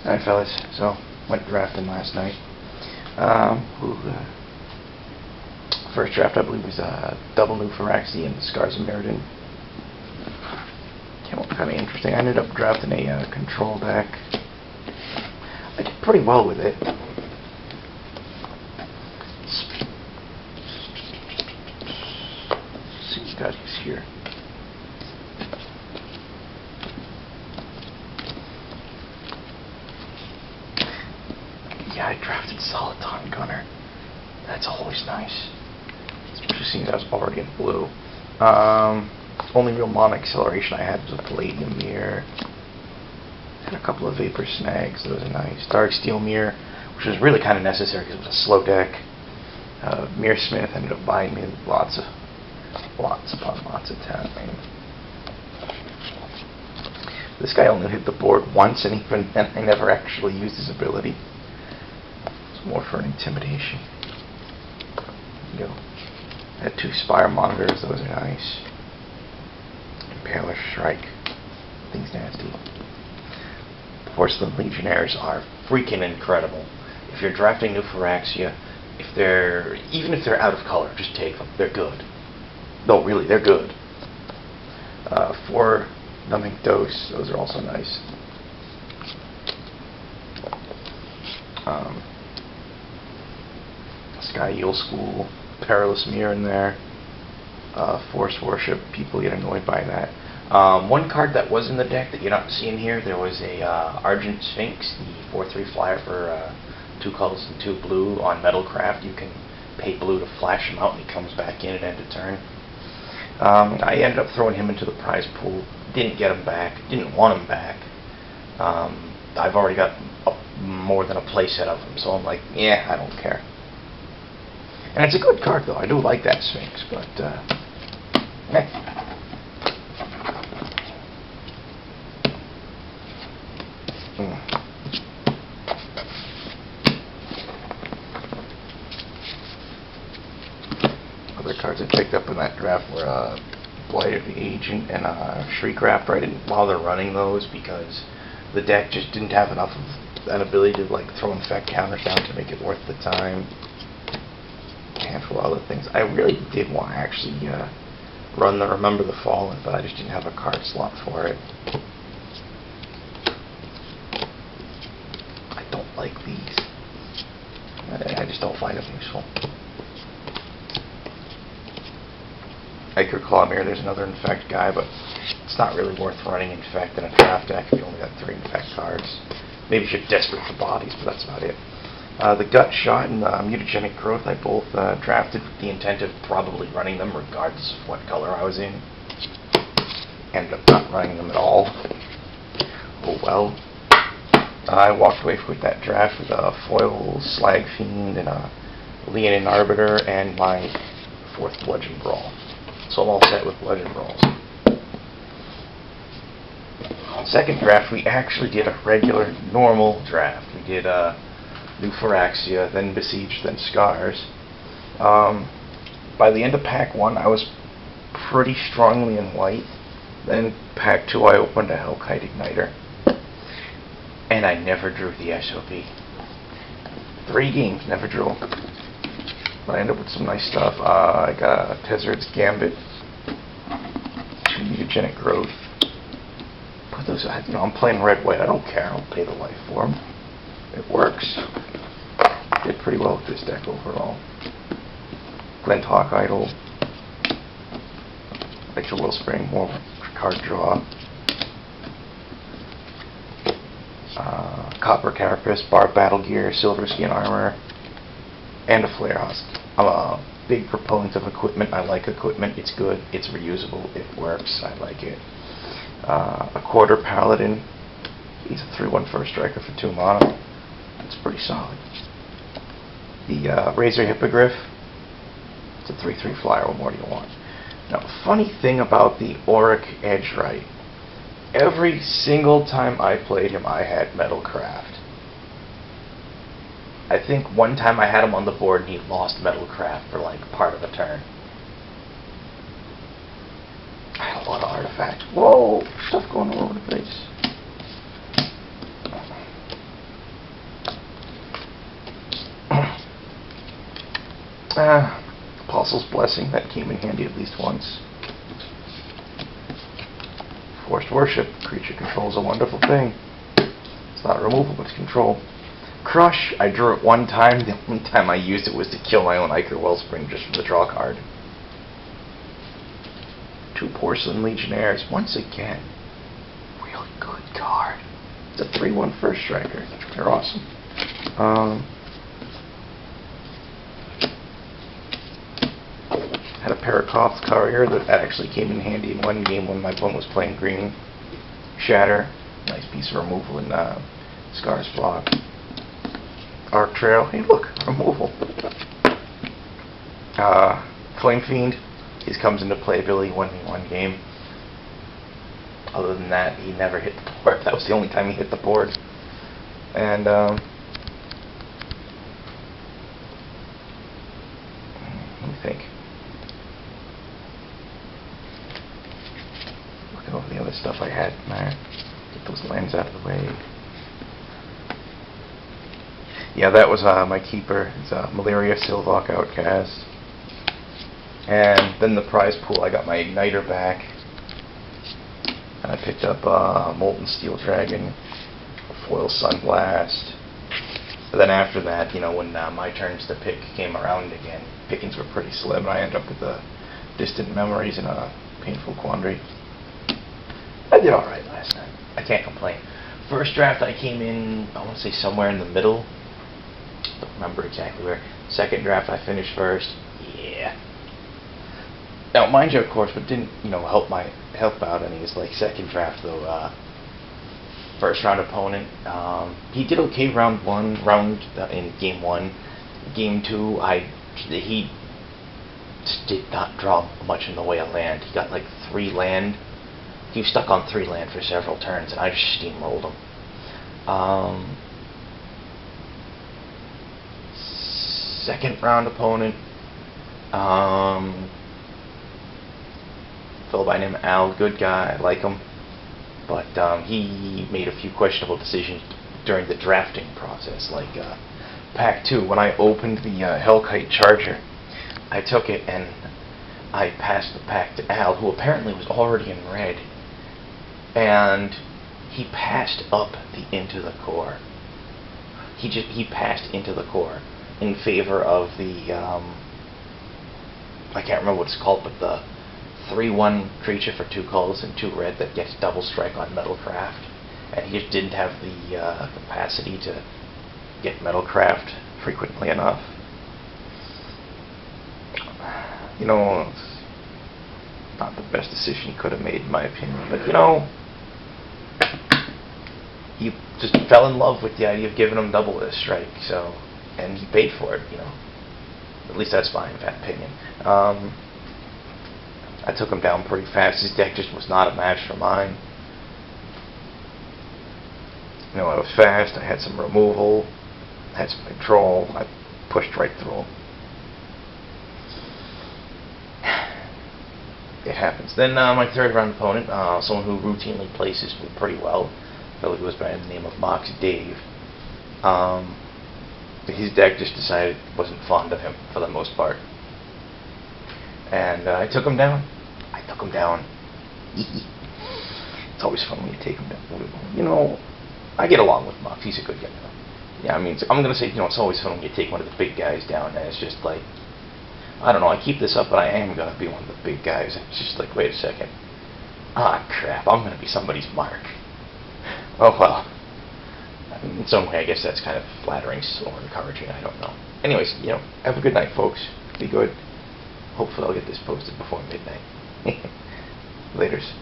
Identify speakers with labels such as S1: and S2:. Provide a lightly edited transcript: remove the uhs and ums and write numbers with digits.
S1: Alright, fellas, so went drafting last night. First draft, I believe, was double new Phyrexia and Scars of Mirrodin. Came up kind of interesting. I ended up drafting a control deck. I did pretty well with it. Let's see what we got here. Yeah, I drafted Soliton Gunner. That's always nice. Especially seeing that I was already in blue. Only real Mana acceleration I had was a Palladium Mirror. Had a couple of Vapor Snags, those are nice. Darksteel Mirror, which was really kind of necessary because it was a slow deck. Mirror Smith ended up buying me lots upon lots of time. This guy only hit the board once, and even then I never actually used his ability. More for an intimidation. There you go. I had 2 Spire Monitors, those are nice. Impaler Strike. Thing's nasty. Porcelain Legionnaires are freaking incredible. If you're drafting new Phyrexia, even if they're out of color, just take them. They're good. No, really, they're good. 4 Numbing Dose, those are also nice. Sky Eel School, Perilous Mirror in there, Force Worship, people get annoyed by that. One card that was in the deck that you're not seeing here, there was a Argent Sphinx, the 4/3 flyer for 2 colors and 2 blue on Metalcraft. You can pay blue to flash him out and he comes back in at end of turn. I ended up throwing him into the prize pool, didn't get him back, didn't want him back. I've already got more than a playset of him, so I'm like, yeah, I don't care. And it's a good card, though. I do like that Sphinx, but, Other cards I picked up in that draft were Blight of the Agent and Shriek Raptor. I didn't bother running those because the deck just didn't have enough of an ability to like throw infect counters down to make it worth the time. A handful of other things. I really did want to actually run the Remember the Fallen, but I just didn't have a card slot for it. I don't like these. I just don't find them useful. Ichor Claw Mirror, there's another Infect guy, but it's not really worth running Infect in a draft deck if you only got 3 Infect cards. Maybe if you're desperate for bodies, but that's about it. The Gut Shot and the Mutagenic Growth, I both drafted with the intent of probably running them regardless of what color I was in. Ended up not running them at all. Oh well. I walked away with that draft with a foil Slag Fiend and a Leonin Arbiter and my 4th Bludgeon Brawl. So I'm all set with Bludgeon Brawls. Second draft, we actually did a regular, normal draft. We did new Phyrexia, then Besiege, then Scars. By the end of pack 1, I was pretty strongly in white. Then pack 2, I opened a Hellkite Igniter. And I never drew the SOP. 3 games, never drew. But I ended up with some nice stuff. I got a Tezzeret's Gambit, 2 Mutagenic Growth. Put those, I'm playing red-white. I don't care. I'll pay the life for them. It works. Did pretty well with this deck overall. Glinthawk Idol. Rachel Wellspring, more card draw. Copper Carapace, Barb Battle Gear, Silver Skin Armor, and a Flare Husk. I'm a big proponent of equipment. I like equipment. It's good. It's reusable. It works. I like it. A Quarter Paladin. He's a 3/1 first striker for 2 mana. It's pretty solid. The Razor Hippogriff. It's a 3/3 flyer. What more do you want? Now, the funny thing about the Auric Edgerite, every single time I played him, I had Metalcraft. I think one time I had him on the board and he lost Metalcraft for like part of a turn. I had a lot of artifacts. Whoa! Stuff going all over the place. Apostle's Blessing, that came in handy at least once. Forced Worship, creature control is a wonderful thing. It's not removal, but it's control. Crush, I drew it one time. The only time I used it was to kill my own Ichor Wellspring just for the draw card. 2 Porcelain Legionnaires, once again. Really good card. It's a 3/1 first striker. They're awesome. Had a Parakoth Courier that actually came in handy in one game when my opponent was playing green. Shatter, nice piece of removal in Scar's block. Arc Trail, hey look, removal. Flame Fiend, he comes into playability in one game. Other than that, he never hit the board. That was the only time he hit the board. And let me think. Looking over the other stuff I had in there. Get those lands out of the way. Yeah, that was my keeper. It's Malaria Sylvok Outcast. And then the prize pool, I got my Igniter back. And I picked up Molten Steel Dragon, Foil Sunblast. But then after that, you know, when my turns to pick came around again, pickings were pretty slim, and I ended up with the Distant Memories and a Painful Quandary. I did alright last time. I can't complain. First draft I came in, I want to say somewhere in the middle. Don't remember exactly where. Second draft I finished first. Yeah. Now, mind you, of course, what didn't, you know, help out any is like second draft though. First round opponent, he did okay round one, in game 1. Game 2, he just did not draw much in the way of land. He got like 3 land. He was stuck on 3 land for several turns, and I just steamrolled him. Second round opponent, fellow by name Al, good guy, I like him, but he made a few questionable decisions during the drafting process, like Pack 2, when I opened the Hellkite Charger, I took it and I passed the pack to Al, who apparently was already in red, and he passed up the Into the Core. He passed Into the Core in favor of the, I can't remember what it's called, but the 3/1 creature for 2 colors and 2 red that gets double strike on Metalcraft, and he just didn't have the capacity to get Metalcraft frequently enough. You know, it's not the best decision he could have made in my opinion, but you know, he just fell in love with the idea of giving him double this strike, so, and he paid for it, you know. At least that's my opinion. I took him down pretty fast. His deck just was not a match for mine. You know, I was fast, I had some removal, I had some control, I pushed right through him. It happens. Then my third round opponent, someone who routinely places me pretty well, a fellow who goes by the name of Mox Dave. His deck just decided wasn't fond of him for the most part. And I took him down. It's always fun when you take him down. You know, I get along with Mox. He's a good guy. Yeah, I mean, I'm going to say, you know, it's always fun when you take one of the big guys down, and it's just like, I don't know, I keep this up, but I am going to be one of the big guys. It's just like, wait a second. Ah, crap, I'm going to be somebody's mark. Oh, well. In some way, I guess that's kind of flattering or encouraging, I don't know. Anyways, you know, have a good night, folks. Be good. Hopefully I'll get this posted before midnight. Laters.